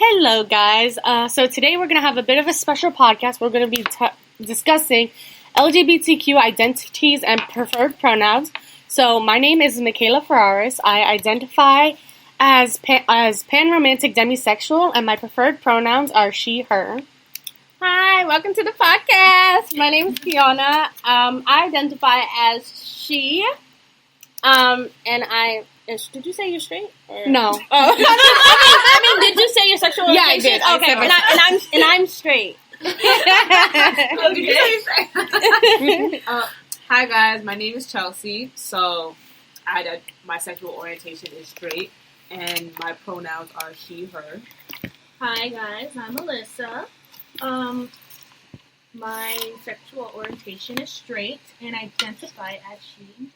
Hello, guys. So today we're going to have a bit of a special podcast. We're going to be discussing LGBTQ identities and preferred pronouns. So my name is Michaela Ferraris. I identify as pan-romantic demisexual, and my preferred pronouns are she, her. Hi, welcome to the podcast. My name is Fiona. I identify as she. Did you say you're straight? Or? No. Oh. I mean, did you say your sexual orientation? Yeah, I did. Okay, and I'm straight. Oh, did you say you're straight? Hi guys, my name is Chelsea. So, my sexual orientation is straight, and my pronouns are she, her. Hi guys, I'm Alyssa. My sexual orientation is straight and identify as she.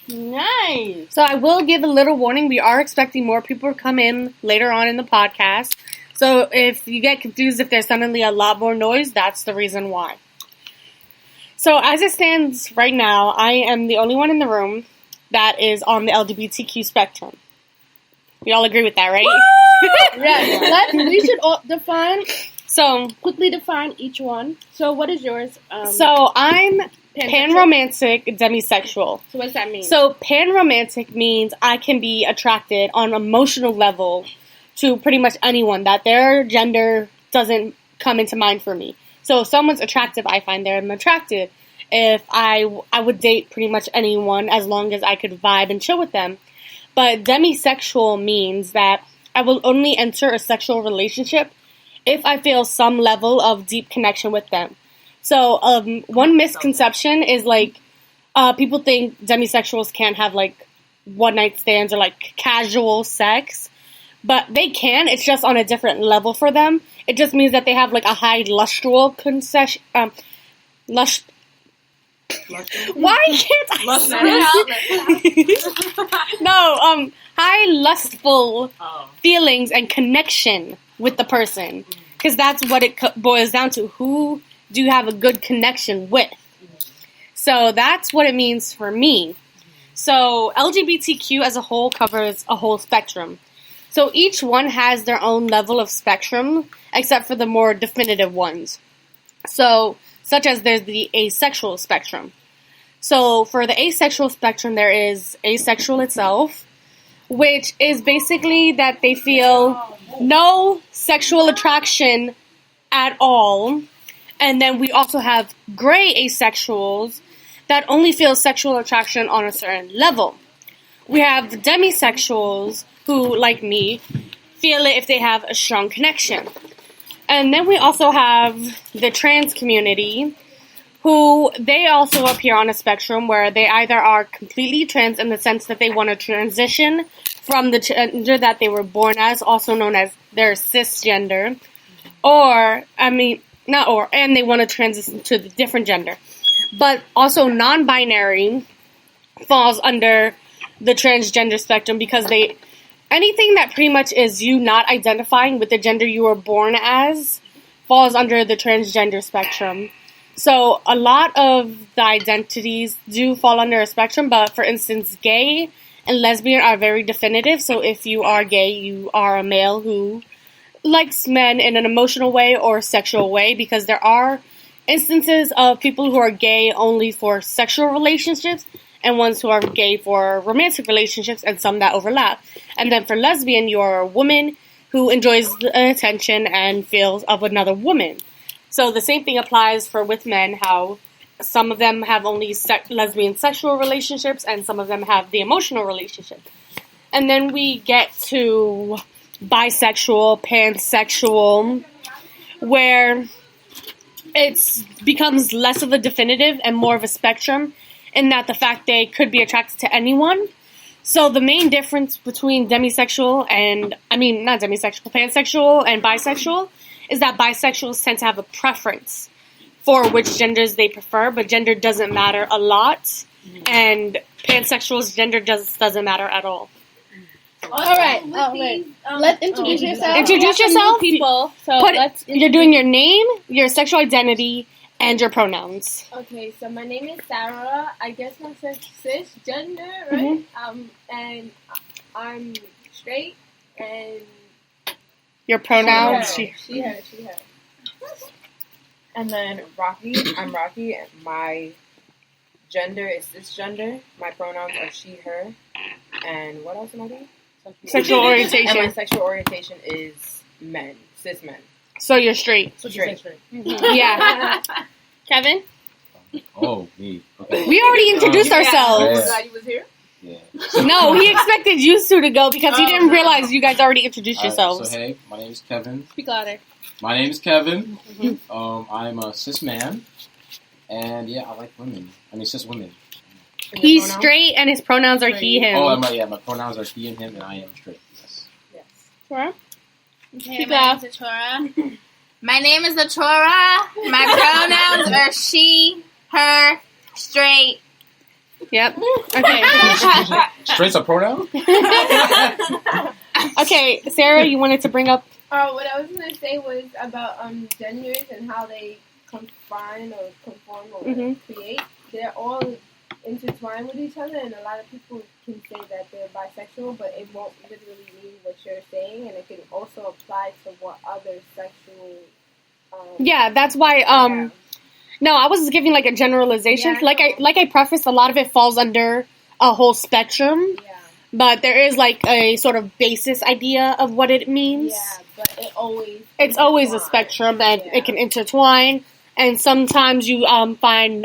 Nice. So I will give a little warning. We are expecting more people to come in later on in the podcast. So if you get confused if there's suddenly a lot more noise, that's the reason why. So as it stands right now, I am the only one in the room that is on the LGBTQ spectrum. We all agree with that, right? Yes. We should all quickly define each one. So what is yours? So I'm pan-romantic demisexual. So what does that mean? So pan-romantic means I can be attracted on an emotional level to pretty much anyone, that their gender doesn't come into mind for me. So if someone's attractive, I find them attractive. If I would date pretty much anyone as long as I could vibe and chill with them. But demisexual means that I will only enter a sexual relationship if I feel some level of deep connection with them. So, one misconception is, people think demisexuals can't have, one-night stands or, casual sex. But they can. It's just on a different level for them. It just means that they have, a high lustral Why can't I high lustful feelings and connection with the person. Because that's what it boils down to. Who do you have a good connection with? So that's what it means for me. So LGBTQ as a whole covers a whole spectrum. So each one has their own level of spectrum, except for the more definitive ones. So, such as there's the asexual spectrum. So for the asexual spectrum, there is asexual itself, which is basically that they feel no sexual attraction at all. And then we also have gray asexuals that only feel sexual attraction on a certain level. We have the demisexuals who, like me, feel it if they have a strong connection. And then we also have the trans community, who they also appear on a spectrum where they either are completely trans in the sense that they want to transition from the gender that they were born as, also known as their cisgender, and they want to transition to the different gender. But also non-binary falls under the transgender spectrum because anything that pretty much is you not identifying with the gender you were born as falls under the transgender spectrum. So a lot of the identities do fall under a spectrum, but for instance, gay and lesbian are very definitive. So if you are gay, you are a male who likes men in an emotional way or sexual way, because there are instances of people who are gay only for sexual relationships and ones who are gay for romantic relationships, and some that overlap. And then for lesbian, you're a woman who enjoys the attention and feels of another woman. So the same thing applies with men, how some of them have only lesbian sexual relationships and some of them have the emotional relationship. And then we get to bisexual, pansexual, where it becomes less of a definitive and more of a spectrum, in that the fact they could be attracted to anyone. So the main difference between pansexual and bisexual is that bisexuals tend to have a preference for which genders they prefer, but gender doesn't matter a lot, and pansexuals' gender doesn't matter at all. All right. Let's introduce yourself. Introduce yourself. People. You're doing your name, your sexual identity, and your pronouns. Okay, so my name is Sarah. I guess my cisgender, right? Mm-hmm. And I'm straight, and Your pronouns. She, her. And then Rocky, I'm Rocky. My gender is cisgender. My pronouns are she, her. And what else am I doing? Sexual And orientation. my sexual orientation is men, cis men. So you're straight. Straight. Yeah. Kevin? Oh, me. Okay. We already introduced Yeah. ourselves. Yeah. Glad you was here. Yeah. No, he expected you two to go because he didn't realize you guys already introduced Alright, yourselves. so hey, my name is Kevin. Speak louder. My name is Kevin. I'm a cis man, and yeah, I like women. I mean, cis women. He's straight and his pronouns are he, him. Oh, my pronouns are he and him, and I am straight. Yes. Sure. Okay, my name's Atora. My name is Atora. My pronouns are she, her, straight. Yep. Okay. Straight's a pronoun? Okay, Sarah, you wanted to bring up. What I was gonna say was about genders and how they confine or conform or create. They're all intertwined with each other, and a lot of people can say that they're bisexual, but it won't literally mean what you're saying, and it can also apply to what other sexual. Yeah, that's why. No, I was giving like a generalization. Yeah, like I prefaced, a lot of it falls under a whole spectrum. Yeah. But there is like a sort of basis idea of what it means. Yeah, but It's always a spectrum, and it can intertwine. And sometimes you find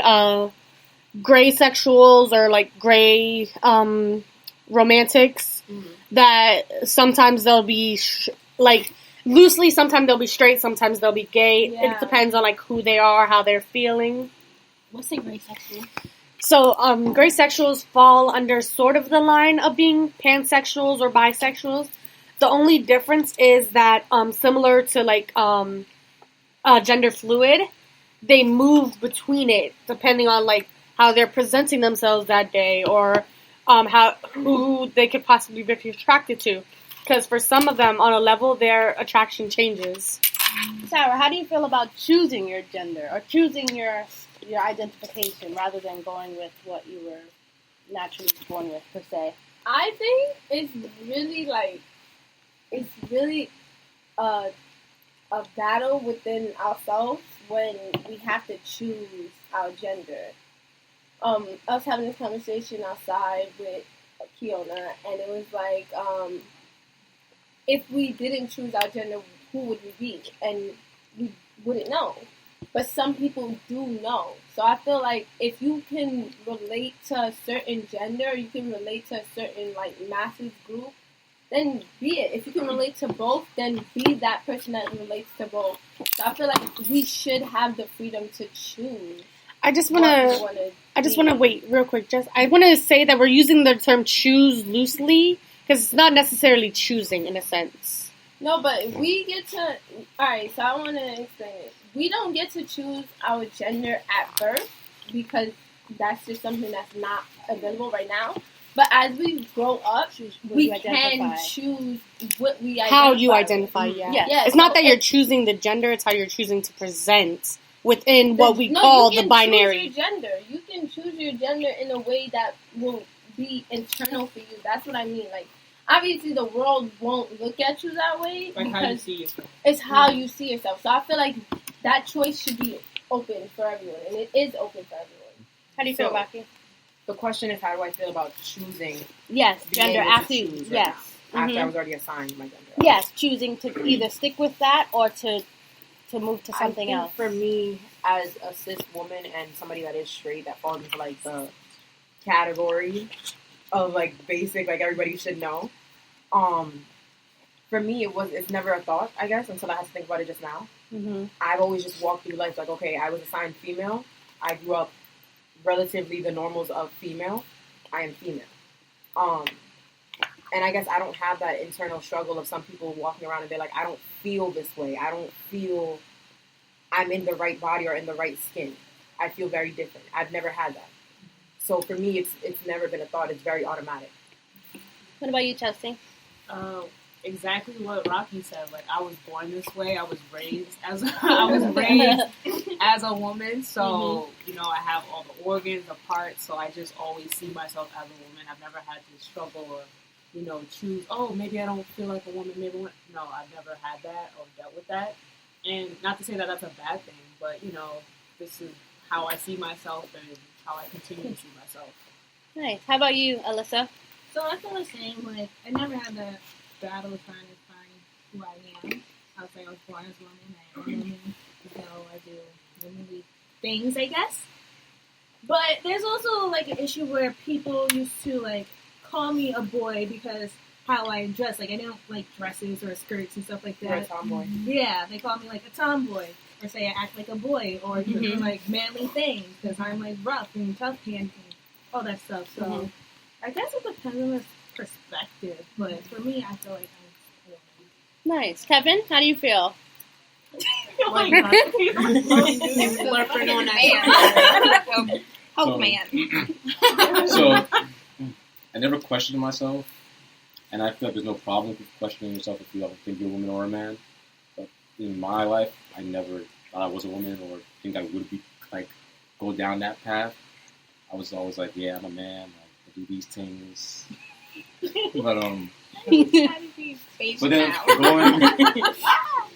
gray sexuals or like gray romantics that sometimes they'll be like loosely. Sometimes they'll be straight. Sometimes they'll be gay. Yeah. It depends on like who they are, how they're feeling. What's a gray sexual? So, gray sexuals fall under sort of the line of being pansexuals or bisexuals. The only difference is that, similar to like gender fluid, they move between it depending on like how they're presenting themselves that day or who they could possibly be attracted to. Because for some of them, on a level, their attraction changes. Sarah, how do you feel about choosing your gender or choosing your identification rather than going with what you were naturally born with, per se? I think it's really a battle within ourselves when we have to choose our gender. I was having this conversation outside with Kiona, and it was like, if we didn't choose our gender, who would we be? And we wouldn't know. But some people do know. So I feel like if you can relate to a certain gender, you can relate to a certain like masses group, then be it. If you can relate to both, then be that person that relates to both. So I feel like we should have the freedom to choose. I just want to wait real quick. I want to say that we're using the term choose loosely because it's not necessarily choosing in a sense. No, but we get to... Alright, so I want to explain it. We don't get to choose our gender at birth because that's just something that's not available right now. But as we grow up, we can choose what we identify how you with. identify, yeah. Yeah, it's not that you're choosing the gender, it's how you're choosing to present within what we call the binary. You can choose your gender. You can choose your gender in a way that will be internal for you. That's what I mean. Like, obviously, the world won't look at you that way Like because how you see yourself. it's how you see yourself. So I feel like that choice should be open for everyone, and it is open for everyone. How do you feel, Rocky? The question is, how do I feel about choosing? Yes, being gender able to after choose right yes. now, after I was already assigned my gender. Yes, choosing to either stick with that or to move to something else. For me, as a cis woman and somebody that is straight, that falls into like the category of like basic, like everybody should know. For me, it's never a thought, I guess, until I had to think about it just now. Mm-hmm. I've always just walked through life like, okay, I was assigned female. I grew up relatively the normals of female. I am female. And I guess I don't have that internal struggle of some people walking around and they're like, I don't feel this way. I don't feel I'm in the right body or in the right skin. I feel very different. I've never had that. So for me, it's never been a thought. It's very automatic. What about you, Chelsea? Exactly what Rocky said. Like, I was born this way. I was raised as a woman. So, you know, I have all the organs, the parts. So I just always see myself as a woman. I've never had to struggle or, choose, oh, maybe I don't feel like a woman, no, I've never had that or dealt with that. And not to say that that's a bad thing, but, this is how I see myself and how I continue to see myself. Nice. How about you, Alyssa? So I feel the same. Like, I never had that battle of trying to find who I am. I was like, I was born as a woman. I am a woman. So I do womanly things, I guess. But there's also, like, an issue where people used to, like, call me a boy because how I dress. Like, I don't like dresses or skirts and stuff like that. You're a tomboy. Yeah, they call me, like, a tomboy. Or say I act like a boy. Or do, like, manly things because I'm, like, rough and tough and all that stuff. So I guess it depends on the perspective. But for me, I feel like I'm a woman. Nice. Kevin, how do you feel? Oh my God. So, man. So, I never questioned myself, and I feel like there's no problem with questioning yourself if you ever think you're a woman or a man. But in my life, I never thought I was a woman or think I would be, like, go down that path. I was always like, yeah, I'm a man, I do these things. But, but then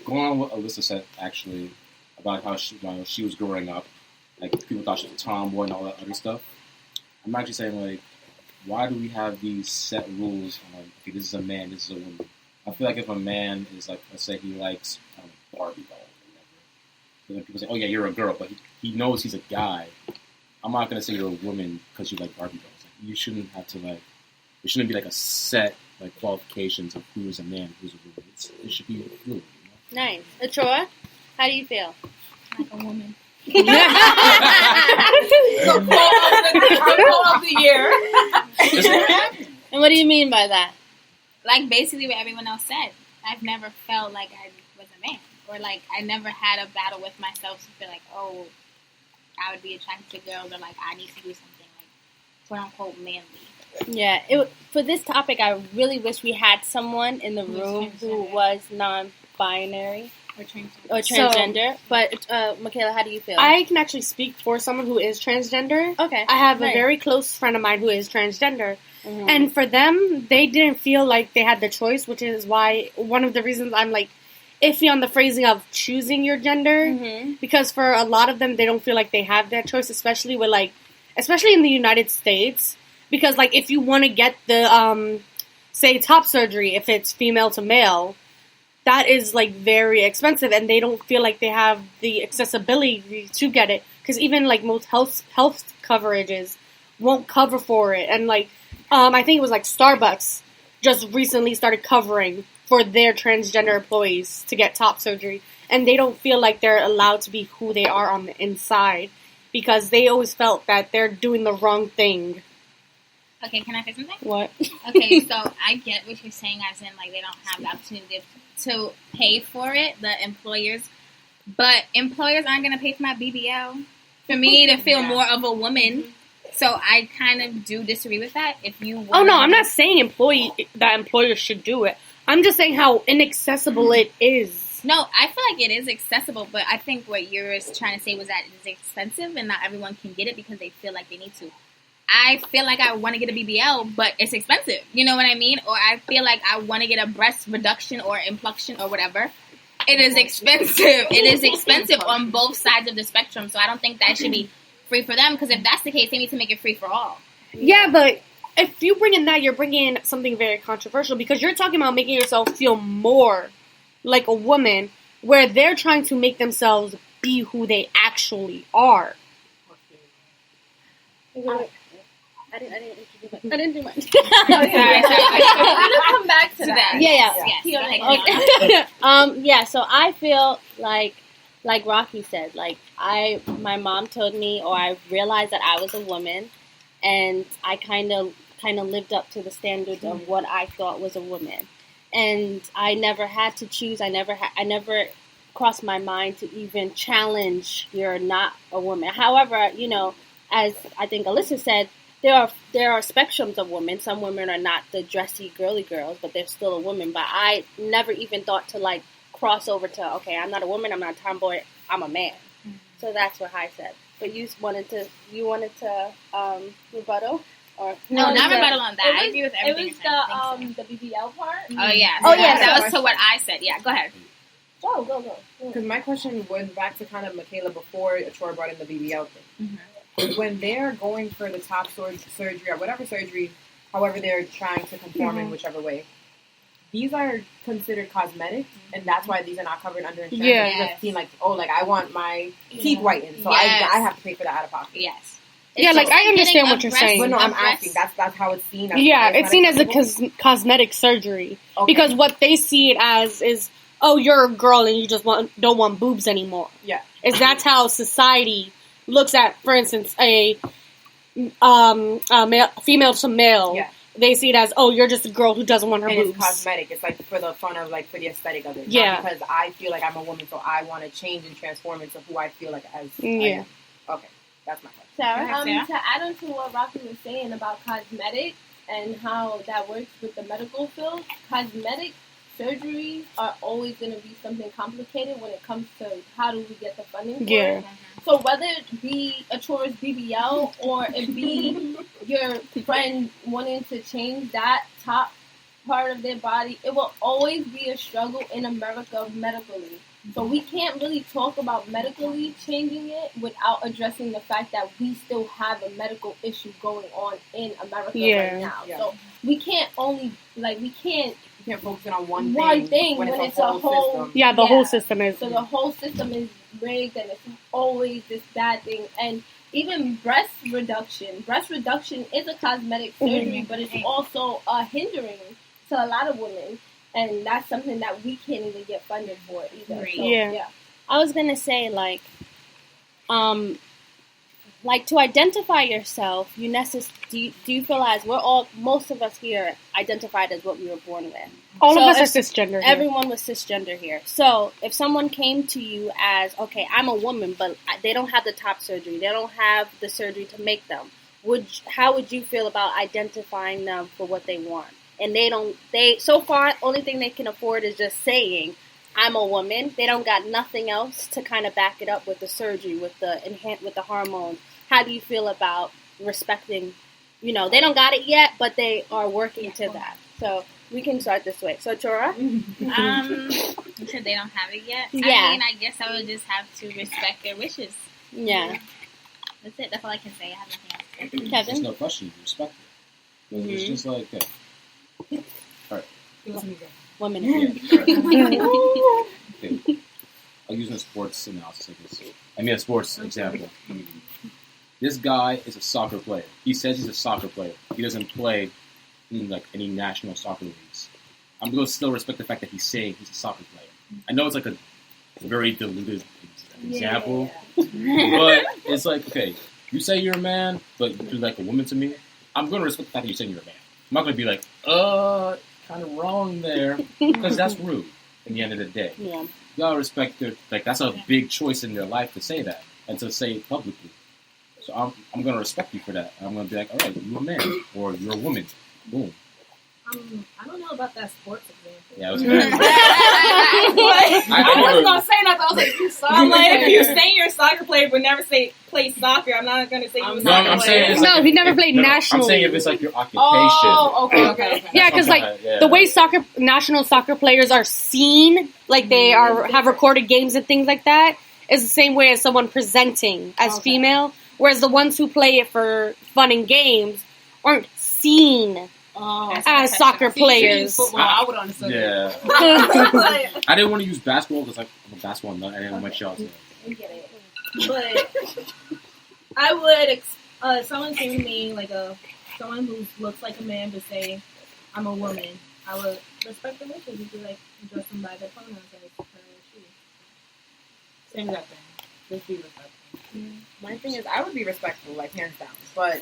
going on what Alyssa said, actually, about how she was growing up, like, people thought she was a tomboy and all that other stuff. I'm actually saying, like, why do we have these set rules on, like, okay, this is a man, this is a woman? I feel like if a man is, like, let's say he likes Barbie dolls or whatever, then people say, oh yeah, you're a girl, but he knows he's a guy. I'm not going to say you're a woman because you like Barbie dolls. Like, you shouldn't have to, like, there shouldn't be, like, a set, like, qualifications of who is a man, who's a woman. It should be fluid, Nice. Achoa, how do you feel? Like a woman. So quote of the year. And what do you mean by that? Like, basically what everyone else said. I've never felt like I was a man. Or, like, I never had a battle with myself to feel like, oh, I would be attracted to girls, or, like, I need to do something, like, quote-unquote manly. Yeah, for this topic, I really wish we had someone in the room who was non-binary or transgender. But, Michaela, how do you feel? I can actually speak for someone who is transgender. Okay. I have Nice. a very close friend of mine who is transgender. And for them, they didn't feel like they had the choice, which is why one of the reasons I'm, like, iffy on the phrasing of choosing your gender. Because for a lot of them, they don't feel like they have that choice, especially in the United States. Because, like, if you want to get the, say, top surgery, if it's female to male, that is, like, very expensive, and they don't feel like they have the accessibility to get it. Because even, like, most health coverages won't cover for it. And, like, I think it was, like, Starbucks just recently started covering for their transgender employees to get top surgery. And they don't feel like they're allowed to be who they are on the inside. Because they always felt that they're doing the wrong thing. Okay, can I say something? What? Okay, so I get what you're saying, as in, like, they don't have the opportunity to pay for it, the employers. But employers aren't going to pay for my BBL for me to feel more of a woman. So I kind of do disagree with that. If you Oh, no, I'm not saying employers should do it. I'm just saying how inaccessible it is. No, I feel like it is accessible, but I think what you were trying to say was that it's expensive and not everyone can get it because they feel like they need to. I feel like I want to get a BBL, but it's expensive. You know what I mean? Or I feel like I want to get a breast reduction or impluction or whatever. It is expensive. It is expensive on both sides of the spectrum. So I don't think that should be free for them, because if that's the case, they need to make it free for all. Yeah, but if you bring in that, you're bringing in something very controversial, because you're talking about making yourself feel more like a woman, where they're trying to make themselves be who they actually are. I didn't do much. Okay. We'll come back to that. Yeah. So I feel like Rocky said, like, my mom told me, or I realized that I was a woman, and I kind of lived up to the standards of what I thought was a woman, and I never had to choose. I never crossed my mind to even challenge you're not a woman. However, you know, as I think Alyssa said, there are spectrums of women. Some women are not the dressy, girly girls, but they're still a woman. But I never even thought to, like, cross over to, okay, I'm not a woman, I'm not a tomboy, I'm a man. So that's what I said. But you wanted to rebuttal? Or No, not the- rebuttal on that. I It agree with was everything. the you're saying. the BBL part. Oh yeah. Oh, yeah, That so- was to what I said. Yeah. Go ahead. Go. Because my question went back to kind of Michaela before Troy brought in the BBL thing. When they're going for the top surgery or whatever surgery, however they're trying to conform in whichever way, these are considered cosmetic, and that's why these are not covered under insurance. Yeah. It doesn't seem like, oh, like I want my teeth whitened, so Yes. I have to pay for that out of pocket. Yes. Yeah, It's like, just I understand getting what a you're breast- saying. But no, a I'm breast- asking. That's how it's seen. Yeah, It's it's not seen as a acceptable? cosmetic surgery Okay. because what they see it as is, oh, you're a girl and you just don't want boobs anymore. Yeah. Is that's how society looks at, for instance, a male, female to male. Yeah. They see it as, oh, you're just a girl who doesn't want her And boobs. it's cosmetic. It's like for the fun of like for the aesthetic of it. Yeah. Not because I feel like I'm a woman, so I want to change and transform into who I feel like as. I Yeah. am. Okay, that's my question. Sarah. To add on to what Rocky was saying about cosmetic and how that works with the medical field, cosmetic surgeries are always going to be something complicated when it comes to how do we get the funding for Yeah. it. So whether it be a tourist BBL or it be your friend wanting to change that top part of their body, it will always be a struggle in America medically. So we can't really talk about medically changing it without addressing the fact that we still have a medical issue going on in America Yeah. right now. Yeah. So we can't only we can't You can't focus in on one thing when when it's a whole system. Yeah, the whole system is. so the whole system is rigged and it's always this bad thing. And even breast reduction is a cosmetic surgery, but it's also a hindering to a lot of women. And that's something that we can't even get funded for either. So, Yeah. I was gonna say like to identify yourself, do you feel as most of us here identified as what we were born with? All So of us are if cisgender. here. Everyone was cisgender here. So if someone came to you as, okay, I'm a woman, but they don't have the top surgery, they don't have the surgery to make them, how would you feel about identifying them for what they want? And so far, only thing they can afford is just saying, I'm a woman. They don't got nothing else to kind of back it up with the surgery, with the hormones. How do you feel about respecting, they don't got it yet, but they are working to that. So we can start this way. So Tora? You said they don't have it yet? Yeah. I mean, I guess I would just have to respect their wishes. Yeah. That's it. That's all I can say. I have nothing else. There's Kevin? no question. You respect it. It's just like, Women. yeah. Right. Okay. I'll use a sports analysis like this. I mean, a sports example. This guy is a soccer player. He says he's a soccer player. He doesn't play in like any national soccer leagues. I'm going to still respect the fact that he's saying he's a soccer player. I know it's like a very diluted example, but it's like, okay, you say you're a man, but you're like a woman to me. I'm going to respect the fact that you're saying you're a man. I'm not going to be like, kind of wrong there, because that's rude at the end of the day. Yeah. You gotta respect their, like, that's a big choice in their life to say that, and to say it publicly. So I'm gonna respect you for that. I'm gonna be like, alright, you're a man, or you're a woman. Boom. I don't know about that sports example. Yeah, it was bad. I wasn't gonna say nothing. I was like, I'm like, if you're saying you're a soccer player but never play soccer, I'm not gonna say you're a soccer I'm player. saying it's No, like he never played I'm nationally. saying if it's like your occupation. Oh, okay. Yeah, because the way national soccer players are seen, like they have recorded games and things like that, is the same way as someone presenting as female. Whereas the ones who play it for fun and games aren't seen as soccer players. Football, I would understand. Yeah. I didn't want to use basketball because I'm a basketball nut. I didn't want my shots. I get it. But I would, someone came to me, like someone who looks like a man but say, I'm a woman, I would respect the wishes and be like, address them by their pronouns as her or she. Same exact thing. Just be respectful. My thing is, I would be respectful, like hands down. But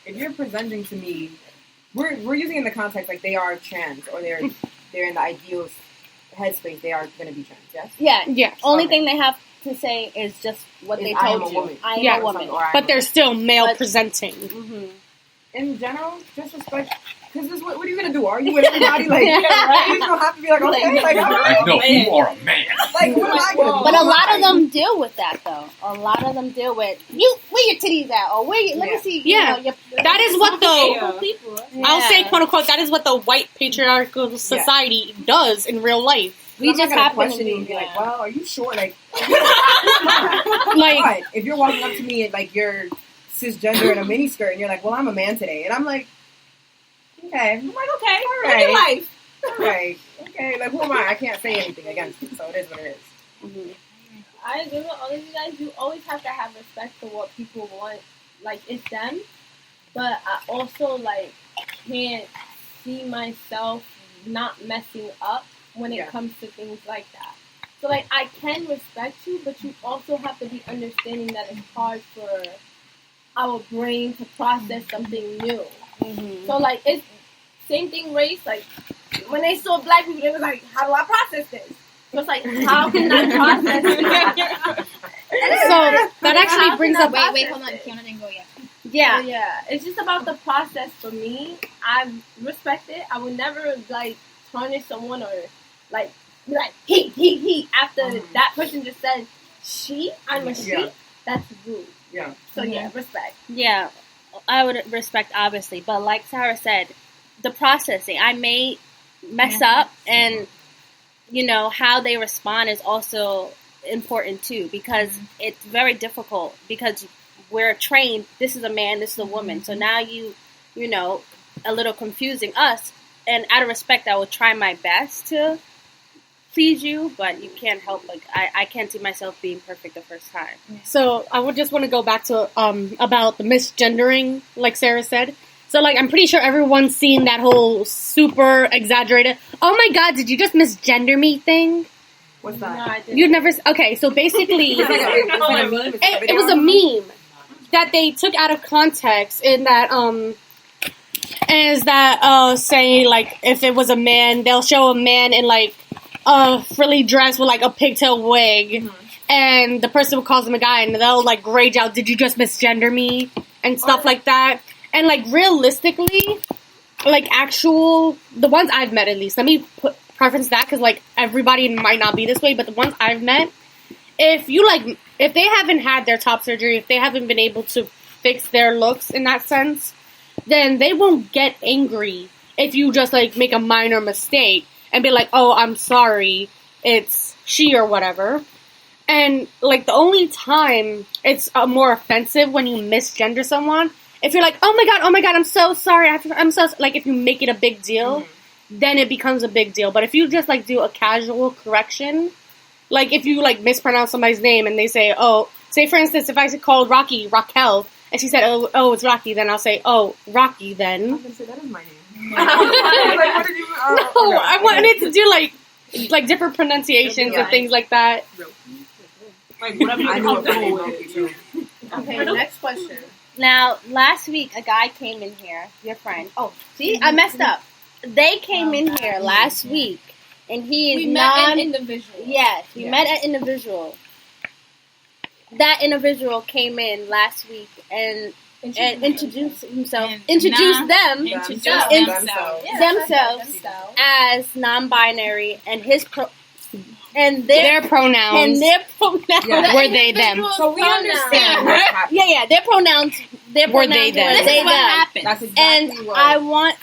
if you're presenting to me, we're using it in the context like they are trans or they're in the ideal headspace. They are going to be trans. Yes. Yeah. Yes. Only thing they have to say is just what they I am told a you. woman. I am Yeah. a woman. Or I am But they're still male But- presenting. Mm-hmm. in general, just respect. Because what are you gonna do? Are you with everybody? Like, you don't have to be like, okay, like, all right. Like, no, you are a man. Like, what am I gonna do? But a lot of them deal with that, though. A lot of them deal with where your titties at, or let me see. Yeah. That is what I'll say, quote unquote, that is what the white patriarchal society does in real life. We just have to question you and be like, well, are you sure? Like, like, if you're walking up to me and like you're cisgender in a miniskirt and you're like, well, I'm a man today, and I'm like, okay, I'm like, okay, all right, life, all right, okay, like who am I? I can't say anything against it, so it is what it is. Mm-hmm. I agree with all of you guys. You always have to have respect for what people want. Like, it's them, but I also like can't see myself not messing up when it comes to things like that. So, like, I can respect you, but you also have to be understanding that it's hard for our brain to process something new. Mm-hmm. So, like, it's same thing race. Like, when they saw black people, they was like, how do I process this? So, it's like, how can I process it? So, that actually brings up... Wait, hold on. Kiana didn't go yet. Yeah. So, yeah. It's just about the process for me. I respect it. I would never, like, tarnish someone or... like, be like, he, after that person just said, she, I'm a she, that's rude. Yeah. So, respect. Yeah, I would respect, obviously, but like Sarah said, the processing, I may mess up, and, you know, how they respond is also important, too, because it's very difficult, because we're trained, this is a man, this is a woman, so now you know, a little confusing us, and out of respect, I will try my best to please you, but you can't help, like, I can't see myself being perfect the first time. So I would just want to go back to about the misgendering, like Sarah said. So, like, I'm pretty sure everyone's seen that whole super exaggerated, oh my god, did you just misgender me thing? What's that? No, I didn't. You've never... Okay, so basically... it was a meme that they took out of context in that, is that, saying, like, if it was a man, they'll show a man in, like, a frilly dress with, like, a pigtail wig, and the person calls him a guy, and they'll, like, rage out, did you just misgender me? And stuff like that. And, like, realistically, like, the ones I've met, at least, let me preference that, because, like, everybody might not be this way, but the ones I've met, if they haven't had their top surgery, if they haven't been able to fix their looks in that sense, then they won't get angry if you just, like, make a minor mistake and be like, oh, I'm sorry, it's she or whatever. And, like, the only time it's more offensive when you misgender someone, if you're like, oh my god, I'm so sorry, I'm so, like, if you make it a big deal, then it becomes a big deal. But if you just, like, do a casual correction, like, if you, like, mispronounce somebody's name and they say, oh, say, for instance, if I called Rocky, Raquel, and she said, oh, it's Rocky, then I'll say, oh, Rocky, then. I was going to say, that is my name. Like, what did you... I wanted to do, like, different pronunciations and things like that. Like, whatever you're comfortable with. Okay, next question. Now, last week, a guy came in here, your friend. Oh, see, I messed up. They came in here last week, and he is met an individual. Yes, we met an individual. That individual came in last week and introduced himself, introduced themselves as non-binary, and their pronouns. Were they them? So we understand what's happening. Yeah, their pronouns. Were they them? This is what happened. That's exactly And what... I want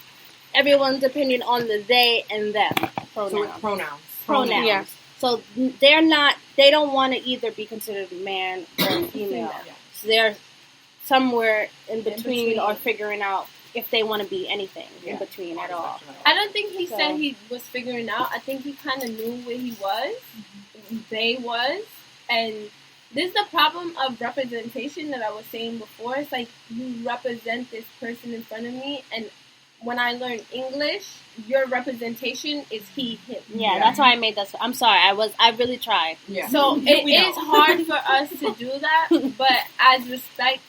everyone's opinion on the they and them pronouns. So it's pronouns. Pronouns. Yeah. So they don't want to either be considered man or female. So they're somewhere in between or figuring out if they want to be anything in between at all. I don't think he said he was figuring out. I think he kind of knew where he was, they was, and this is the problem of representation that I was saying before. It's like you represent this person in front of me, and when I learn English, your representation is he, him. Yeah, that's why I made that. I'm sorry. I really tried. Yeah. So it is hard for us to do that, but as respect,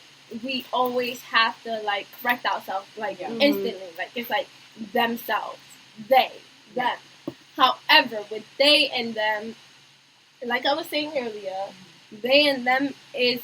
we always have to, like, correct ourselves, like, instantly. Like, it's like themselves, they, them. However, with they and them, like I was saying earlier, they and them is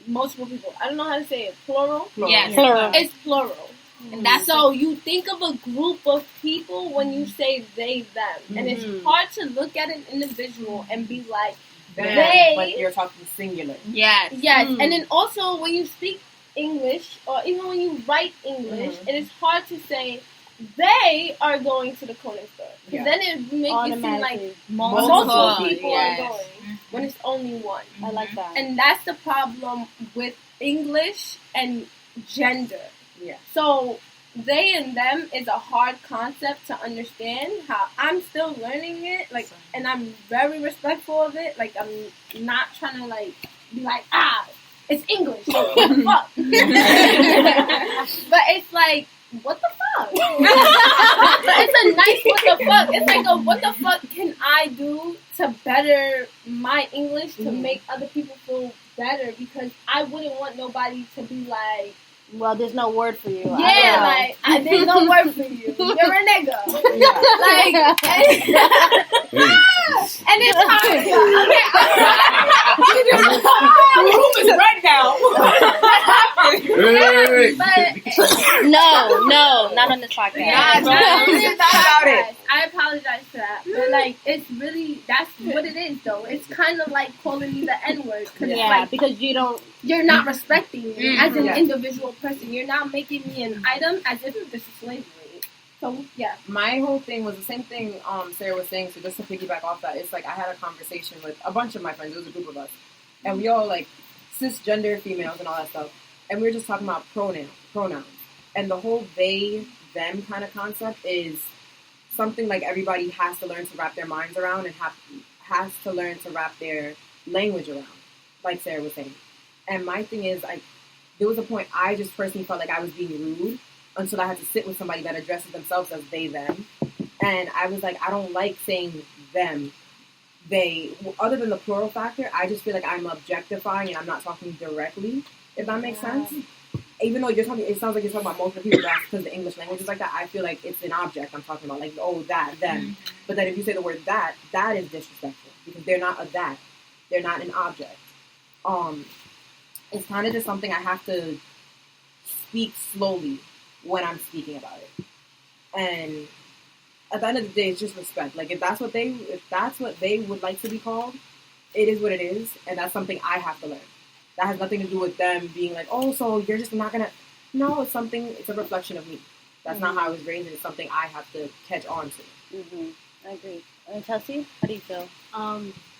multiple people. I don't know how to say it. Plural? Yes. Plural. It's plural. And that's So you think of a group of people when you say they, them. And it's hard to look at an individual and be like, they. But you're talking singular. yes. Yes, and then also when you speak English, or even when you write English, it is hard to say, they are going to the clothing store. Because then it makes it seem like multiple people are going, when it's only one. I like that. And that's the problem with English and gender. Yeah. So they and them is a hard concept to understand. How I'm still learning it, like, and I'm very respectful of it. Like, I'm not trying to like be like, it's English. What the fuck? But it's like, what the fuck? It's a nice what the fuck. It's like a what the fuck can I do to better my English to make other people feel better, because I wouldn't want nobody to be like, well, there's no word for you. There's no word for you. You're a nigga. Like, and it's hard. The room is right now. No, not on this podcast. I apologize for that. But like, it's really, that's what it is though. It's kind of like calling me the N-word. Because you're not respecting me as an individual person. You're not making me an item as if this is slavery. So, yeah. My whole thing was the same thing Sarah was saying, so just to piggyback off that, it's like I had a conversation with a bunch of my friends, it was a group of us, and we all like cisgender females and all that stuff, and we were just talking about pronouns, and the whole they, them kind of concept is something like everybody has to learn to wrap their minds around and has to learn to wrap their language around, like Sarah was saying. And my thing is, there was a point I just personally felt like I was being rude until I had to sit with somebody that addresses themselves as they, them. And I was like, I don't like saying them, they. Other than the plural factor, I just feel like I'm objectifying and I'm not talking directly, if that makes sense. Even though you're talking, it sounds like you're talking about multiple people, that's because the English language is like that. I feel like it's an object I'm talking about, like, oh, that, them. But then if you say the word that is disrespectful because they're not a that. They're not an object. It's kind of just something I have to speak slowly when I'm speaking about it. And at the end of the day, it's just respect. Like, if that's what they would like to be called, it is what it is, and that's something I have to learn. That has nothing to do with them being like, oh, so you're just not gonna. No, it's a reflection of me. That's not how I was raised, and it's something I have to catch on to. I agree. Chelsea, how do you feel?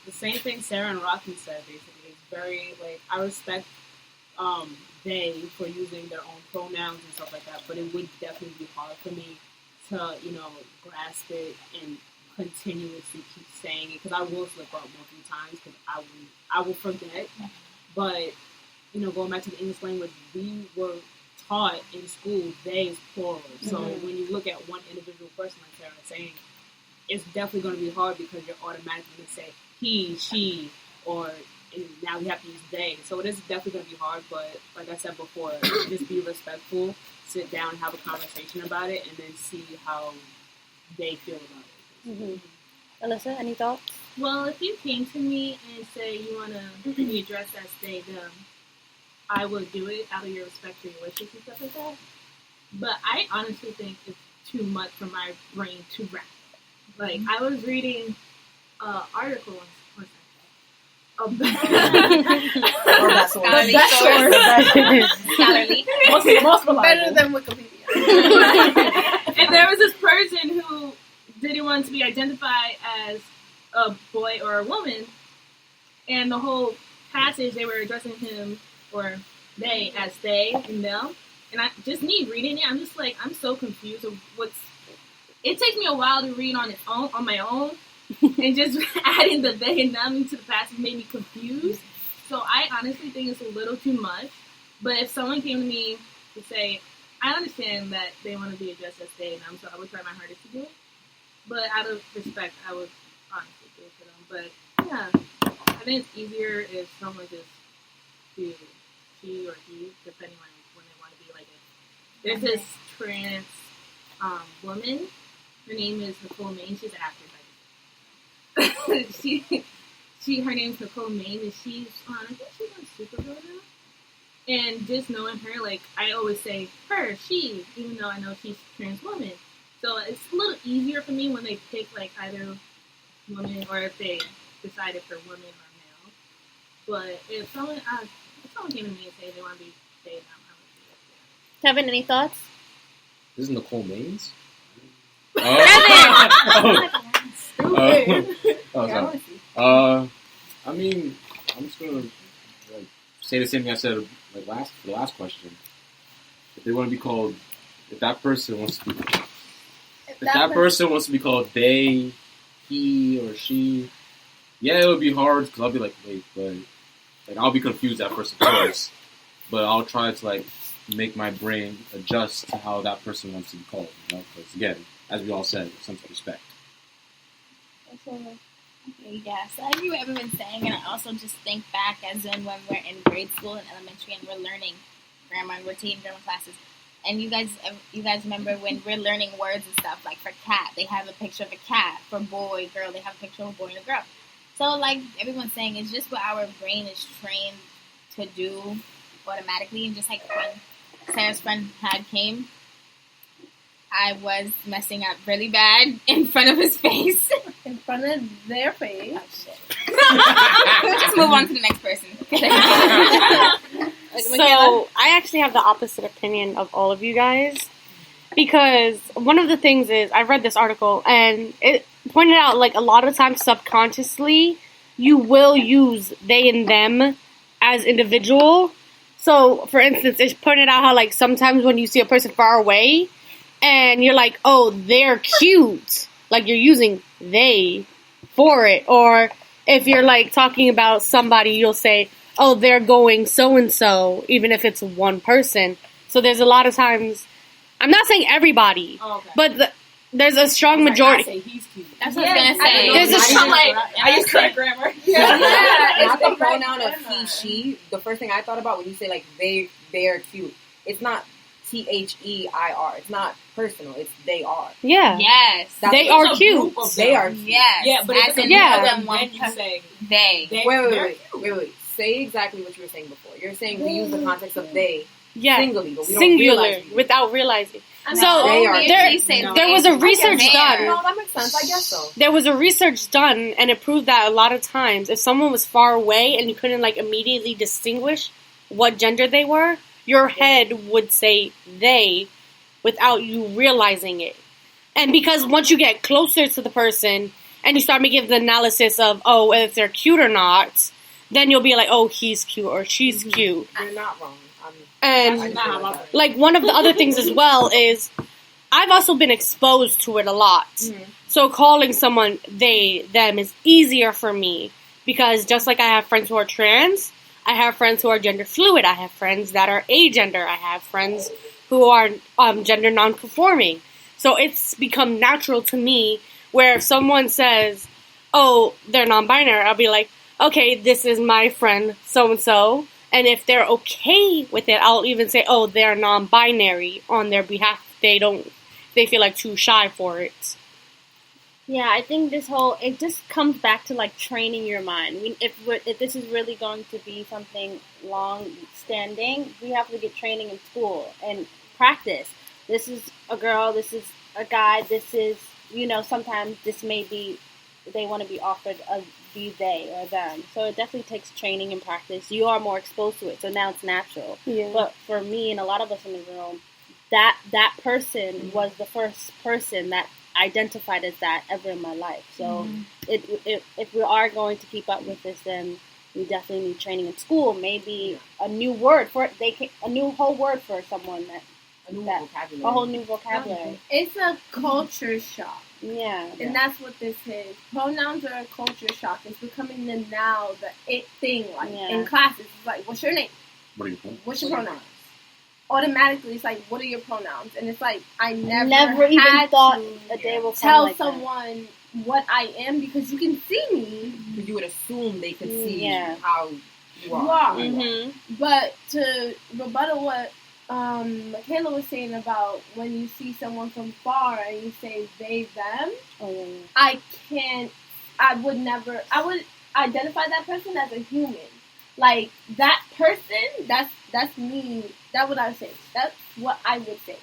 The same thing Sarah and Rocky said, basically. It's very, like, I respect they for using their own pronouns and stuff like that, but it would definitely be hard for me to, grasp it and continuously keep saying it, because I will slip up multiple times, because I will forget. But, going back to the English language, we were taught in school, they is plural. So when you look at one individual person, like Sarah was saying, it's definitely going to be hard because you're automatically going to say he, she, or now we have to use they. So it is definitely going to be hard, but like I said before, just be respectful, sit down, have a conversation about it, and then see how they feel about it. Alyssa, any thoughts? Well, if you came to me and say you want to be addressed as they, them, I would do it out of your respect for your wishes and stuff like that. But I honestly think it's too much for my brain to wrap. Like, I was reading an article better than Wikipedia. And there was this person who didn't want to be identified as a boy or a woman, and the whole passage they were addressing him or they as they and them, and me reading it, I'm just like, I'm so confused of it takes me a while to read on my own, and just adding the they and them into the passage made me confused. So I honestly think it's a little too much. But if someone came to me to say, I understand that they want to be addressed as they and them, so I would try my hardest to do it. But out of respect, I would honestly do it for them. But yeah, I think it's easier if someone just do she or he, depending on when they want to be like it. There's this trans woman. Her name is Nicole Maine. She's an actress. Her name's Nicole Maine, and she's on. I think she's on Supergirl now. And just knowing her, like, I always say her, she, even though I know she's a trans woman. So it's a little easier for me when they pick, like, either woman or if they decided for woman or male. But if someone came to me and said they want to be they, I'm going to Kevin, any thoughts? This is Nicole Maines? I mean, I'm just gonna like say the same thing I said like the last question. If they want to be called, if that person wants to be called they, he, or she, yeah, it would be hard because I'll be like, wait, but like I'll be confused at first, of course, but I'll try to like make my brain adjust to how that person wants to be called. You know, because again, as we all said, some sort of respect. Okay, yeah, so I agree with what everyone's saying, and I also just think back as in when we're in grade school and elementary and we're learning grammar and we're taking grammar classes. And you guys remember when we're learning words and stuff, like for cat, they have a picture of a cat. For boy, girl, they have a picture of a boy and a girl. So like everyone's saying, it's just what our brain is trained to do automatically. And just like when Sarah's friend came, I was messing up really bad in front of his face. In front of their face. Oh, shit. Just move on to the next person. So, I actually have the opposite opinion of all of you guys. Because one of the things is, I read this article, and it pointed out, like, a lot of times subconsciously, you will use they and them as individual. So, for instance, it pointed out how, like, sometimes when you see a person far away, and you're like, oh, they're cute. Like, you're using they for it. Or if you're, like, talking about somebody, you'll say, oh, they're going so-and-so, even if it's one person. So there's a lot of times, I'm not saying everybody, but there's a strong majority. I say he's cute. That's what I was going to say. There's a strong... I use correct grammar. Not the pronoun of he, she. The first thing I thought about when you say, like, they're cute, it's not THEIR. It's not personal. It's they are. Yeah. Yes. They are cute. They are. Yes. Yeah, but as it's in yeah. more than one you person. say They. Wait. Say exactly what you were saying before. You're saying we use the context of they singly, but we don't realize it. Without realizing. I So They are. there was a research done. No, that makes sense. I guess so. There was a research done, and it proved that a lot of times, if someone was far away and you couldn't like immediately distinguish what gender they were, your head would say they without you realizing it. And because once you get closer to the person and you start making the analysis of, oh, if they're cute or not, then you'll be like, oh, he's cute or she's cute. You're not wrong. And like one of the other things as well is I've also been exposed to it a lot. Mm-hmm. So calling someone they, them is easier for me because just like I have friends who are trans, I have friends who are gender fluid. I have friends that are agender. I have friends who are gender non-conforming. So it's become natural to me where if someone says, oh, they're non-binary, I'll be like, okay, this is my friend so-and-so. And if they're okay with it, I'll even say, oh, they're non-binary on their behalf. They feel like too shy for it. Yeah, I think it just comes back to like training your mind. I mean, if this is really going to be something long-standing, we have to get training in school and practice. This is a girl, this is a guy, this is, sometimes this may be, they want to be offered a they or them. So it definitely takes training and practice. You are more exposed to it, so now it's natural. Yeah. But for me and a lot of us in the room, that person was the first person that identified as that ever in my life. So if we are going to keep up with this, then we definitely need training in school. Maybe a new word a new whole word for someone vocabulary. A whole new vocabulary. It's a culture shock. Yeah. And that's what this is. Pronouns are a culture shock. It's becoming the it thing. Like in classes, it's like, what's your name? What are your pronouns? What's your pronouns? Automatically, it's like, what are your pronouns? And it's like, I never even thought a day will tell like someone what I am because you can see me. Because you would assume they could see how you are. Mm-hmm. But to rebuttal what Michaela was saying about when you see someone from far and you say they, them, I would identify that person as a human. like that person, that's me. That's what I would say. That's what I would say.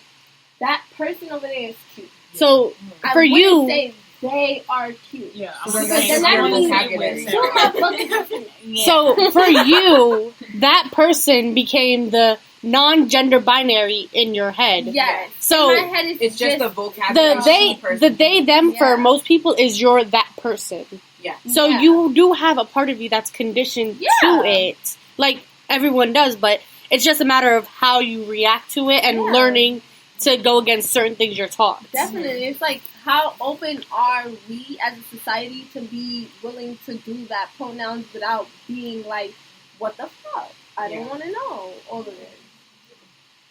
That person over there is cute. So I for wouldn't you, say they are cute. Yeah, I'm Because gonna then that means you have fucking so for you, that person became the non-gender binary in your head. Yes. So In my head, It's just a vocabulary. the they them for Yeah. most people is your that person. Yeah. So Yeah. you do have a part of you that's conditioned Yeah. to it, like everyone does. But it's just a matter of how you react to it and Yeah. learning to go against certain things you're taught. Definitely. It's like, how open are we as a society to be willing to do that pronouns without being like, what the fuck? I don't want to know all of it.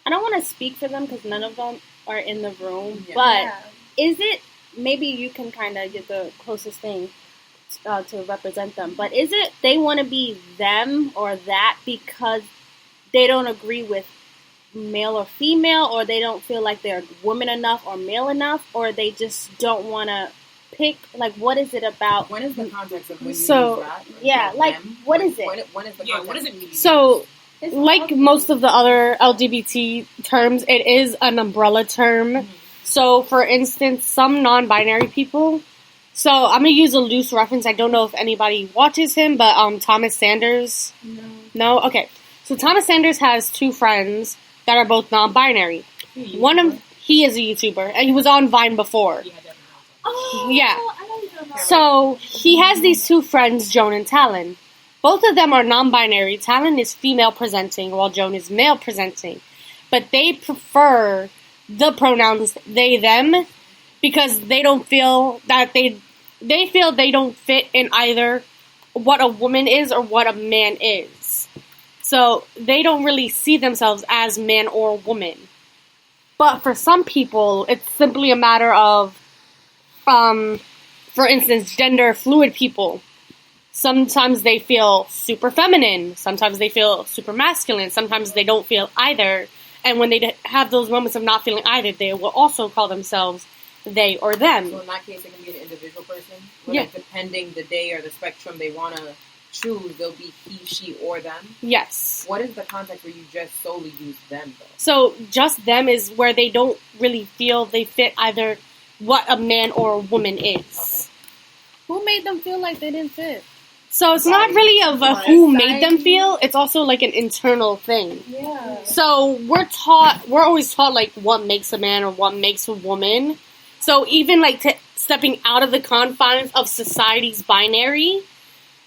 I don't want to speak for them because none of them are in the room. Yeah. But Yeah. is it, maybe you can kind of get the closest thing to represent them, but is it they want to be them or that because they don't agree with male or female, or they don't feel like they're woman enough or male enough, or they just don't want to pick, like, what is it about? When is the context of when you So, use that? yeah, like, them? what is it? When is the Yeah, context? what does it mean? So, It's like awesome. most of the other LGBT terms, it is an umbrella term. So, for instance, some non-binary people. So, I'm gonna use a loose reference. I don't know if anybody watches him, but Thomas Sanders. No. Okay. So Thomas Sanders has two friends that are both non-binary. He is a YouTuber, and he was on Vine before. Yeah, definitely. Oh, Yeah. I know you're talking about. So he has these two friends, Joan and Talon. Both of them are non-binary. Talon is female presenting, while Joan is male presenting. But they prefer the pronouns they them because they don't feel that they feel they don't fit in either what a woman is or what a man is. So they don't really see themselves as man or woman. But for some people, it's simply a matter of, for instance, gender fluid people. Sometimes they feel super feminine. Sometimes they feel super masculine. Sometimes they don't feel either. And when they have those moments of not feeling either, they will also call themselves they or them. So in that case, it can be an individual person. Yeah. Like, depending the day or the spectrum they want to choose, they'll be he, she, or them. Yes. What is the context where you just solely use them, though? So just them is where they don't really feel they fit either what a man or a woman is. Who made them feel like they didn't fit? So it's not really of a who made them feel. It's also like an internal thing. Yeah. So we're always taught like what makes a man or what makes a woman. So even like stepping out of the confines of society's binary,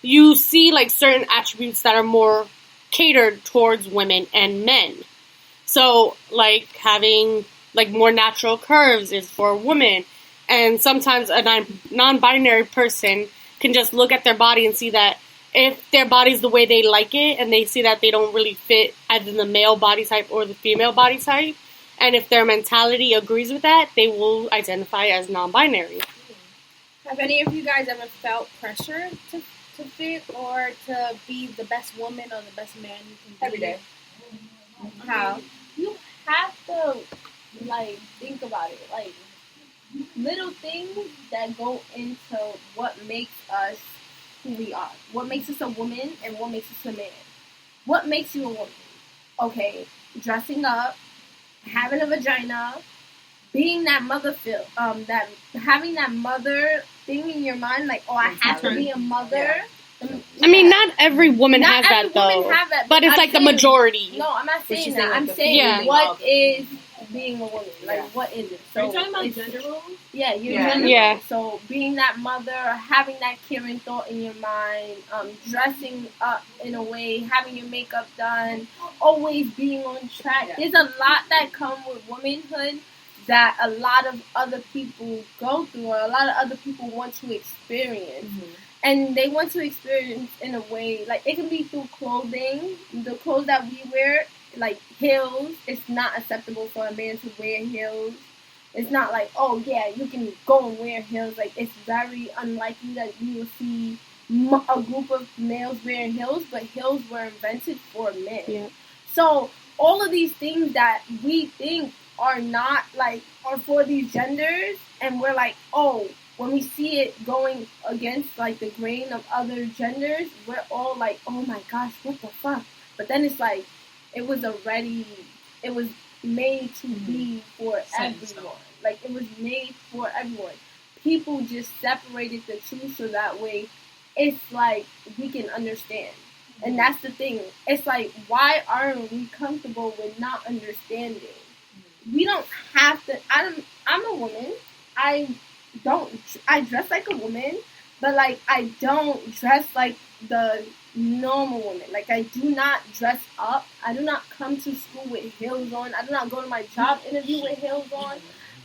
you see like certain attributes that are more catered towards women and men. So like having like more natural curves is for women, and sometimes a non-binary person can just look at their body and see that if their body's the way they like it, and they see that they don't really fit either the male body type or the female body type, and if their mentality agrees with that, they will identify as non-binary. Have any of you guys ever felt pressure to fit or to be the best woman or the best man you can be? Every day. How? You have to, like, think about it. Like, little things that go into what makes us who we are. What makes us a woman and what makes us a man. What makes you a woman? Okay, dressing up, having a vagina, being that mother having that mother thing in your mind, like, oh, I have to be a mother. I mean, not every woman Not has every that though, woman have that, but it's I'm like the saying- majority. No, I'm not But saying she's that. saying, I'm like, the saying feeling what of- is being a woman. Like, Yeah. what is it? Are you So talking about it's- gender roles? Yeah, you're Yeah. gender. Yeah. So being that mother, having that caring thought in your mind, dressing up in a way, having your makeup done, always being on track. Yeah. There's a lot that come with womanhood that a lot of other people go through, or a lot of other people want to experience. And they want to experience in a way, like, it can be through clothing. The clothes that we wear, like heels, it's not acceptable for a man to wear heels. It's not like, oh yeah, you can go and wear heels. Like, it's very unlikely that you will see a group of males wearing heels, but heels were invented for men. Yeah. So all of these things that we think are not, like, are for these genders, and we're like, oh, when we see it going against like the grain of other genders, we're all like, oh my gosh, what the fuck? But then it's like, it was made to be for everyone. Like, it was made for everyone. People just separated the two so that way it's like we can understand. And that's the thing. It's like, why aren't we comfortable with not understanding? We don't have to. I'm a woman. I dress like a woman, but like I don't dress like the normal woman. Like, I do not dress up. I do not come to school with heels on. I do not go to my job interview with heels on.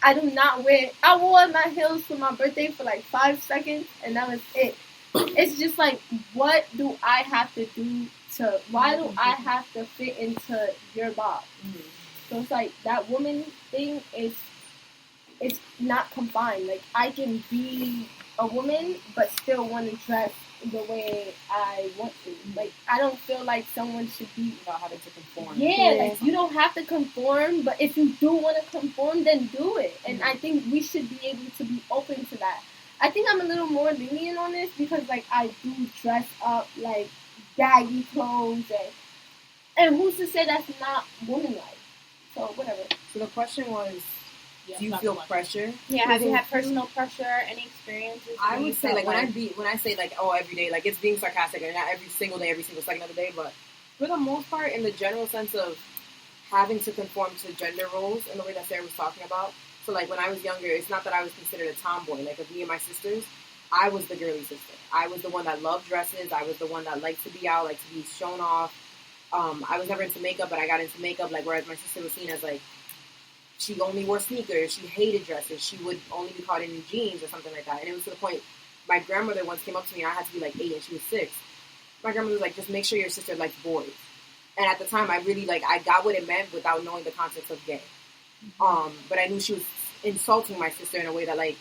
I do not wear. I wore my heels for my birthday for like 5 seconds, and that was it. It's just like, what do I have to do to? Why do I have to fit into your box? So it's like that woman thing is. It's not confined. Like, I can be a woman, but still want to dress the way I want to. Like, I don't feel like someone should be About having to conform. Yeah, like, you don't have to conform, but if you do want to conform, then do it. And I think we should be able to be open to that. I think I'm a little more lenient on this because, like, I do dress up, like, baggy clothes. And who's to say that's not woman-like? So, whatever. So the question was, do you feel pressure? Yeah, have you had personal pressure? Any experiences? I would say, like, when I say, like, oh, every day, like, it's being sarcastic, and not every single day, every single second of the day, but for the most part, in the general sense of having to conform to gender roles in the way that Sarah was talking about. So, like, when I was younger, it's not that I was considered a tomboy. Like, of me and my sisters, I was the girly sister. I was the one that loved dresses. I was the one that liked to be out, liked to be shown off. I was never into makeup, but I got into makeup, like, whereas my sister was seen as, like, she only wore sneakers, she hated dresses, she would only be caught in jeans or something like that. And it was to the point, my grandmother once came up to me, and I had to be like 8 and she was 6. My grandmother was like, just make sure your sister likes boys. And at the time, I really, like, I got what it meant without knowing the context of gay. But I knew she was insulting my sister in a way that, like,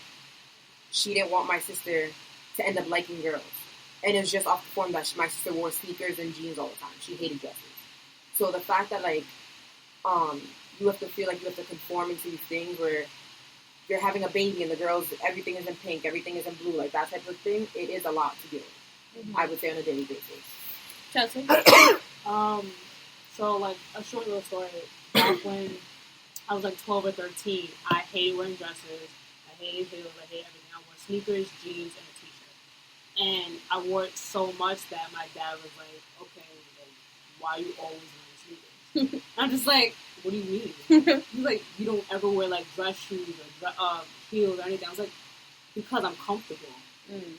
she didn't want my sister to end up liking girls. And it was just off the form that my sister wore sneakers and jeans all the time. She hated dresses. So the fact that, like, you have to feel like you have to conform into these things where you're having a baby and the girls, everything is in pink, everything is in blue, like that type of thing, it is a lot to deal with, I would say, on a daily basis. Chelsea? So, like, a short little story. Back when I was, like, 12 or 13, I hated wearing dresses, I hated heels, I hated everything. I wore sneakers, jeans, and a t-shirt. And I wore it so much that my dad was like, okay, like, why are you always wearing sneakers? I'm just like, what do you mean? He's like, you don't ever wear, like, dress shoes or heels or anything. I was like, because I'm comfortable.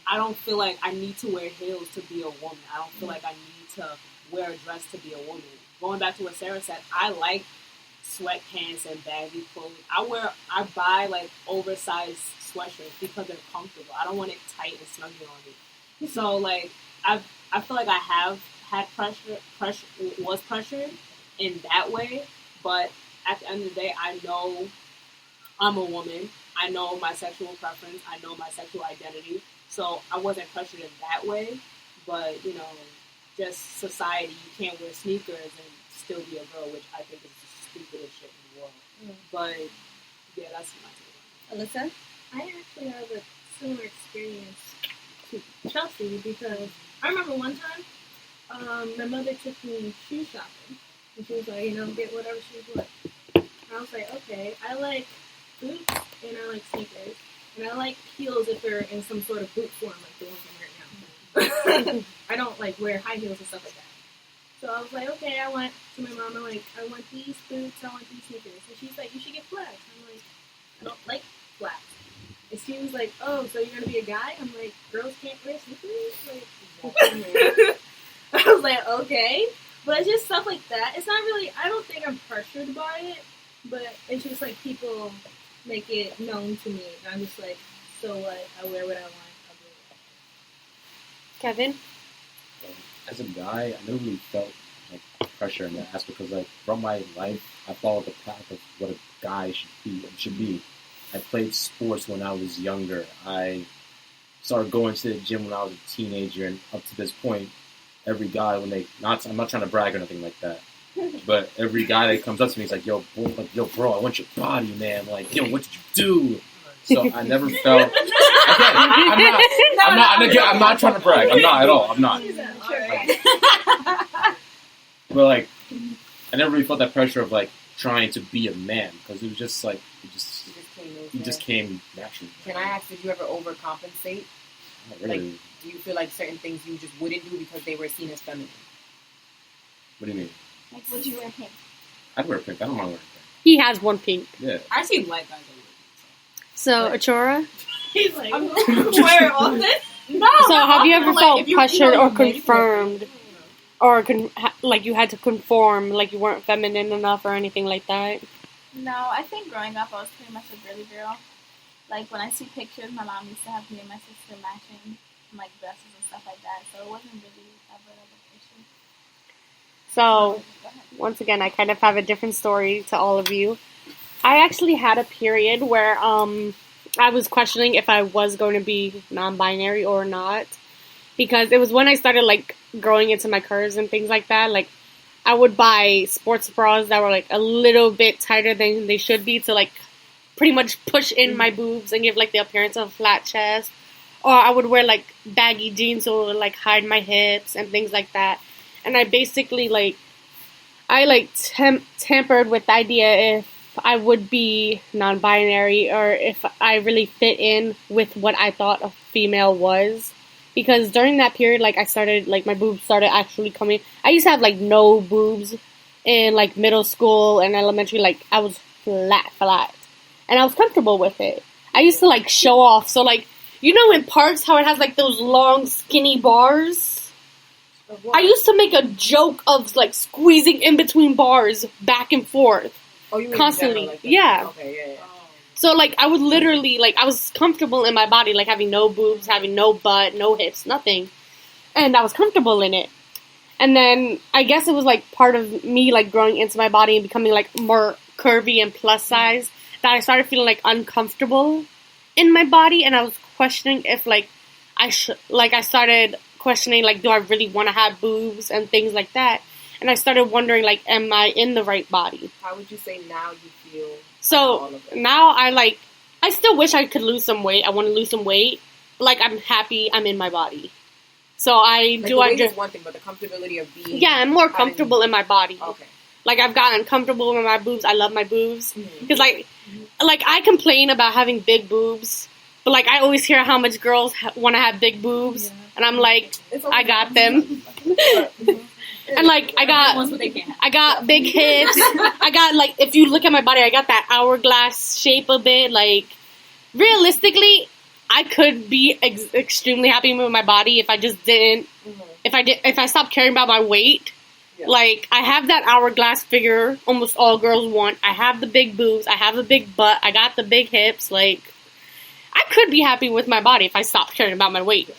I don't feel like I need to wear heels to be a woman. I don't feel like I need to wear a dress to be a woman. Going back to what Sarah said, I like sweatpants and baggy clothes. I buy, like, oversized sweatshirts because they're comfortable. I don't want it tight and snuggy on me. So, like, I feel like I have had was pressured in that way. But at the end of the day, I know I'm a woman. I know my sexual preference. I know my sexual identity. So I wasn't pressured in that way. But, you know, just society, you can't wear sneakers and still be a girl, which I think is the stupidest shit in the world. But, yeah, that's my take. Alyssa? I actually have a similar experience to Chelsea because I remember one time my mother took me shoe shopping. And she was like, you know, get whatever shoes you want. And I was like, okay, I like boots and I like sneakers. And I like heels if they're in some sort of boot form, like the ones I'm wearing now. I don't, like, wear high heels and stuff like that. So I was like, okay, I want these boots, I want these sneakers. And she's like, you should get flats. I'm like, I don't like flats. And she was like, oh, so you're going to be a guy? I'm like, girls can't wear sneakers? Like, I was like, okay. But it's just stuff like that. It's not really, I don't think I'm pressured by it, but it's just like people make it known to me. And I'm just like, so what? I wear what I want. I'll do it. Kevin? As a guy, I never really felt like pressure in that aspect because, like, from my life, I followed the path of what a guy should be. I played sports when I was younger. I started going to the gym when I was a teenager, and up to this point, every guy, I'm not trying to brag or anything like that, but every guy that comes up to me is like, yo, bro, I want your body, man. Like, yo, what did you do? So I never felt, I I'm not trying to brag. I'm not at all. I'm not. But like, I never really felt that pressure of like trying to be a man because it was just like it just came naturally. Can I ask, did you ever overcompensate? Not really. Like, do you feel like certain things you just wouldn't do because they were seen as feminine? What do you mean? Like, would you wear pink? I'd wear pink. I don't mind wearing pink. He has one pink. Yeah. I see black guys over So, Achora? He's like, where all this? No. So, have you ever Like, felt if you- pressured or maybe- confirmed, or like you had to conform, like you weren't feminine enough or anything like that? No, I think growing up I was pretty much a girly girl. Like when I see pictures, my mom used to have me and my sister matching like dresses and stuff like that. So it wasn't really ever an issue. So, once again, I kind of have a different story to all of you. I actually had a period where I was questioning if I was going to be non-binary or not. Because it was when I started, like, growing into my curves and things like that. Like, I would buy sports bras that were, like, a little bit tighter than they should be to, like, pretty much push in my boobs and give, like, the appearance of a flat chest. Or I would wear, like, baggy jeans so it would, like, hide my hips and things like that. And I basically, like, tampered with the idea if I would be non-binary or if I really fit in with what I thought a female was. Because during that period, like, I started, like, my boobs started actually coming. I used to have, like, no boobs in, like, middle school and elementary. Like, I was flat. And I was comfortable with it. I used to, like, show off. So, like, you know in parks how it has, like, those long, skinny bars? I used to make a joke of, like, squeezing in between bars back and forth. Oh, you mean Constantly. in general, like, Yeah. Okay, yeah. So, like, I would literally, like, I was comfortable in my body, like, having no boobs, having no butt, no hips, nothing. And I was comfortable in it. And then, I guess it was, like, part of me, like, growing into my body and becoming, like, more curvy and plus size, that I started feeling, like, uncomfortable in my body. And I was questioning if, like, I started questioning, like, do I really want to have boobs and things like that. And I started wondering, like, am I in the right body? How would you say now you feel? So now I still wish I could lose some weight. I want to lose some weight. Like, I'm happy I'm in my body. So Like, the weight is one thing, but the comfortability of being... Yeah, I'm more comfortable in my body. Okay. Like, I've gotten comfortable with my boobs. I love my boobs. Because, like, I complain about having big boobs. But, like, I always hear how much girls want to have big boobs. Yeah. And I'm like, I got them. And, like, I got big hips. I got, like, if you look at my body, I got that hourglass shape of it. Like, realistically, I could be extremely happy with my body if I just didn't, if I stopped caring about my weight. Yeah. Like, I have that hourglass figure almost all girls want. I have the big boobs. I have the big butt. I got the big hips. Like, I could be happy with my body if I stopped caring about my weight.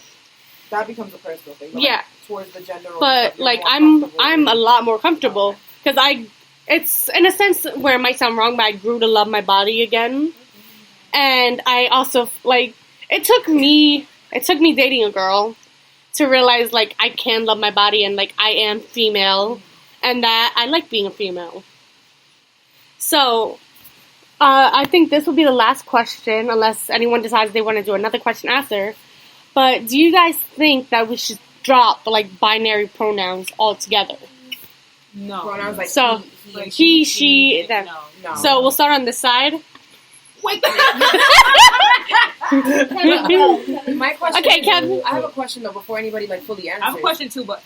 That becomes a personal thing. But, yeah. Like, towards the gender. But, like, I'm a lot more comfortable. Because it's, in a sense, where it might sound wrong, but I grew to love my body again. And I also, like, it took me dating a girl to realize, like, I can love my body and, like, I am female. And that I like being a female. So, I think this will be the last question, unless anyone decides they want to do another question after. But do you guys think that we should drop, like, binary pronouns altogether? No. Pronouns like so, he, she, them. No. So we'll start on this side. Wait. My question. Okay, Kevin. I have a question though before anybody like fully answers. I have a question too, but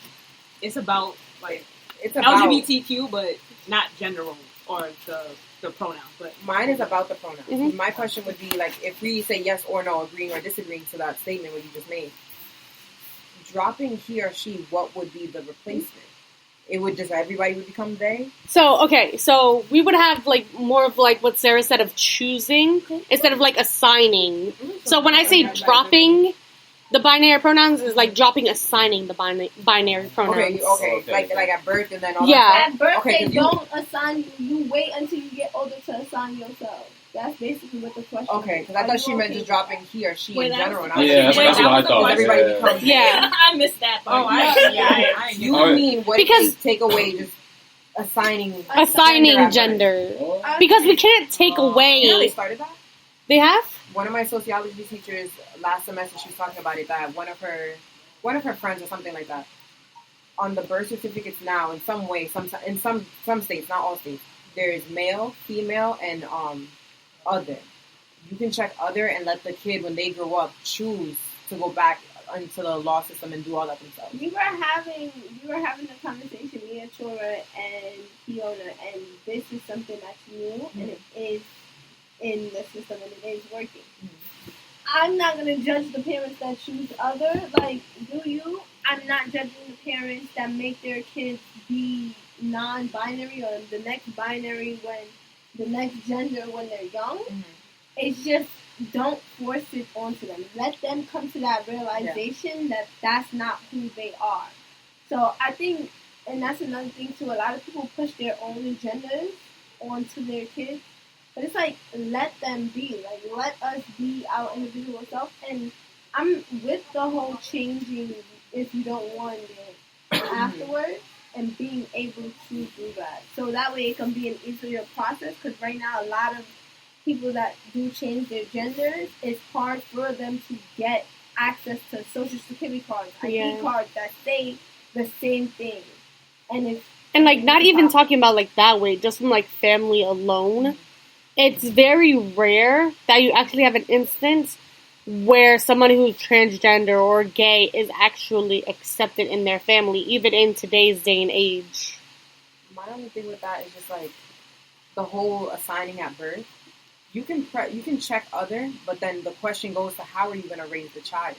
it's about like it's about LGBTQ, but not general or the pronouns. But mine is about the pronouns. Mm-hmm. My question would be like if we say yes or no, agreeing or disagreeing to that statement what you just made. Dropping he or she, what would be the replacement? It would just everybody would become they. So we would have like more of like what Sarah said of choosing instead of like assigning. So when I say dropping the binary pronouns is like dropping assigning the binary pronouns. Okay. Like at birth and then all that. At birth they don't assign you. You wait until you get older to assign yourself. That's basically what the question is. Okay, because I thought she meant just dropping he or she in general. That's what I thought. Everybody becomes I missed that. You mean what because if they take away just assigning gender? Because we can't take away. You know they started that? They have? one of my sociology teachers last semester, she was talking about it, that one of her friends or something like that, on the birth certificates now, in some way, in some states, not all states, there is male, female, and other. You can check other and let the kid, when they grow up, choose to go back into the law system and do all that themselves. We were having a conversation, me and Chora and Fiona, and this is something that's new, and it is in the system, and it is working. I'm not going to judge the parents that choose other. Like, do you? I'm not judging the parents that make their kids be non-binary or the next binary when the next gender when they're young. It's just, don't force it onto them. Let them come to that realization that that's not who they are. So I think, and that's another thing too, a lot of people push their own agendas onto their kids. But it's like, let them be. Like, let us be our individual self. And I'm with the whole changing if you don't want it afterwards and being able to do that. So that way it can be an easier process. Because right now, a lot of people that do change their genders, it's hard for them to get access to Social Security cards, ID cards that say the same thing. And like, not even talking about, like, that way, just from, like, family alone. It's very rare that you actually have an instance where someone who's transgender or gay is actually accepted in their family, even in today's day and age. My only thing with that is just, like, the whole assigning at birth. You can check other, but then the question goes to how are you going to raise the child?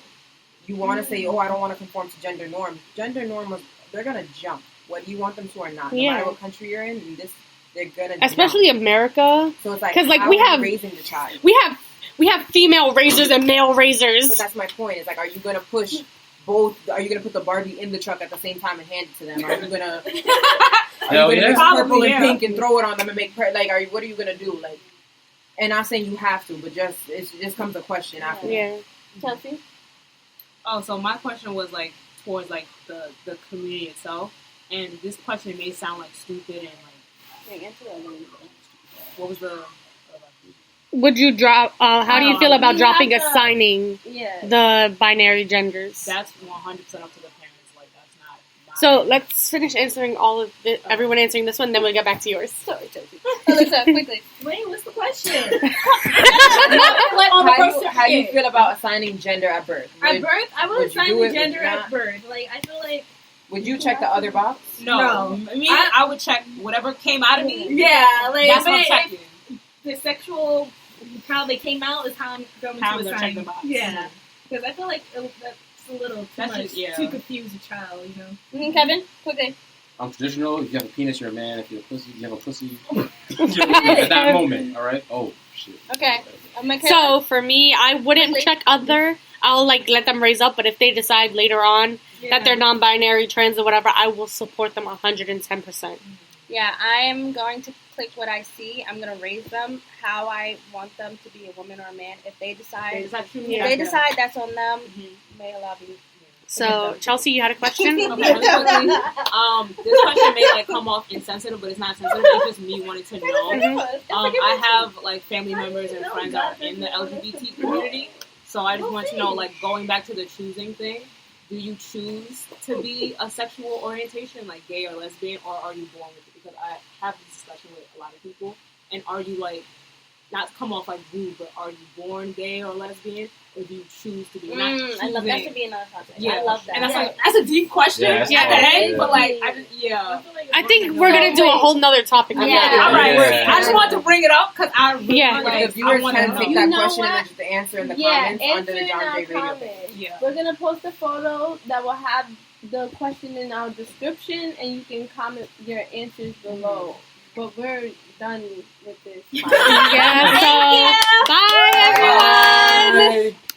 You want to say, I don't want to conform to gender norms. Gender norms, they're going to jump, whether you want them to or not. No matter what country you're in, they're going to especially jump. America. So it's like, because, like, how we are have you raising the child? We have female raisers and male raisers. But that's my point. It's like, are you going to push both? Are you going to put the Barbie in the truck at the same time and hand it to them? Are you going to mix purple and pink and throw it on them and make what are you going to do? Like, and not saying you have to, but it just comes a question after. Yeah. Chelsea? Oh, so my question was, like, towards, like, the community itself. And this question may sound, like, stupid and, like... What was the... Would you drop... how do you feel about assigning the binary genders? That's 100% up to the parents. Like, that's not... So, let's finish answering all of everyone answering this one, then we'll get back to yours. Sorry, Chelsea. Alyssa, quickly. Wait, what's the question? How do you feel about assigning gender at birth? At birth? I would assign the gender at birth. Like, I feel like... Would you check the other box? No. I would check whatever came out of me. Yeah, like... That's what I'm checking. The sexual... How they came out is how I'm going to assign them. Yeah. Because I feel like that's a little too much to confuse a child, you know? Kevin, quickly. I'm traditional. If you have a penis, you're a man. If you're a pussy, you have a pussy. At that moment, all right? Oh, shit. Okay. So, for me, I wouldn't check other. I'll, like, let them raise up, but if they decide later on that they're non-binary, trans, or whatever, I will support them 110%. Yeah, I'm going to click what I see. I'm going to raise them how I want them to be, a woman or a man. If they decide, that's on them. May Allah be. So, Chelsea, you had a question? Okay, really quickly. This question may, like, come off insensitive, but it's not sensitive. It's just me wanting to know. I have, like, family members and friends that are in the LGBT community. So I just want to know, like, going back to the choosing thing, do you choose to be a sexual orientation, like gay or lesbian, or are you born with it? Because I have this discussion with a lot of people, and are you, like, not come off like rude, but are you born gay or lesbian, or do you choose to be not choosing? I love that to be another concept. Yeah. I love that. And that's a deep question at the end, but, like, I think we're going to do a whole nother topic. All right. I just wanted to bring it up because I really like, the viewers can take that question and then just answer in the comments under the John J Radio page. We're going to post a photo that will have the question in our description, and you can comment your answers below. But we're done with this. Bye, everyone. Bye.